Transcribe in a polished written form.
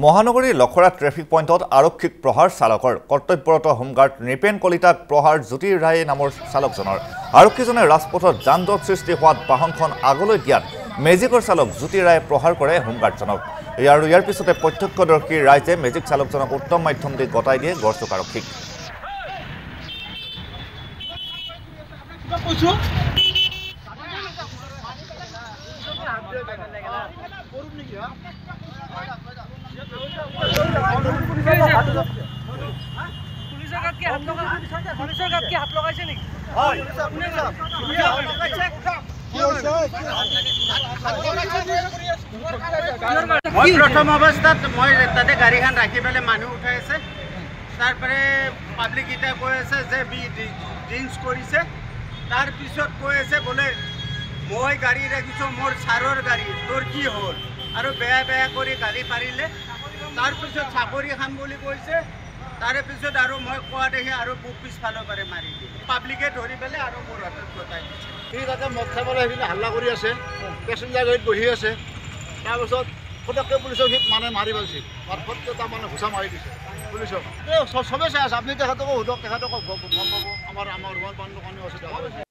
মহানগৰীৰ লখৰা ট্ৰেফিক পইণ্টত আৰক্ষীক প্ৰহাৰ চালকৰ কৰ্তব্যৰত হোমগাৰ্ড নৃপেন কলিতাক প্ৰহাৰ জ্যোতি ৰায় নামৰ চালকজনৰ আৰক্ষীজনে ৰাজপথত যান-জঁট সৃষ্টি হোৱাত বাহনখন আগলৈ দিয়াত মেজিকৰ চালক জ্যোতি ৰায়ে প্ৰহাৰ কৰে হোমগাৰ্ডজনক। ইয়াৰ পিছতে প্ৰত্যক্ষদৰ্শী ৰাইজে মেজিক চালকজনক উত্তম মাধ্যম দি গতাই দিয়ে গড়চুক আৰক্ষীক। प्रथम अवस्थात मैं ताते गाड़ीखान राखी पे मानु उठाई से तारपरे पाब्लिक इटा কৈ আছে যে বি ড্ৰিংকস কৰিছে তাৰ পিছত কৈ আছে বলে মই গাড়ী ৰাখিছো মোৰ ছাৰৰ গাড়ী তোৰ কি হ'ল আৰু বেয়া বেয়া কৰি গাড়ী পাৰিলে তাৰ পিছত চাকৰি খাম বুলি কৈছে তাৰে পিছত আৰু মই কোৱা দেখি আৰু বুক পিছফালৰ পাৰে মাৰি পাব্লিকে ধৰি পেলে আৰু মোৰ হাতত গতাই দিছে। ঠিক আছে মদ খাবলৈ আহিলে হাল্লা কৰি আছে পেচেঞ্জাৰ গাড়ীত বহি আছে তাৰপিছত ফটককৈ পুলিচক মানে মাৰি পেলাইছে মাৰফতকৈ তাৰমানে ঘুচা মাৰি দিছে পুলিচক। চবেই চাই আছে আপুনি তেখেতকো সোধক তেখেতকো গম পাব আমাৰ ৰুমাল বান্ধৰ কাৰণেও আছে দেখা পাইছে।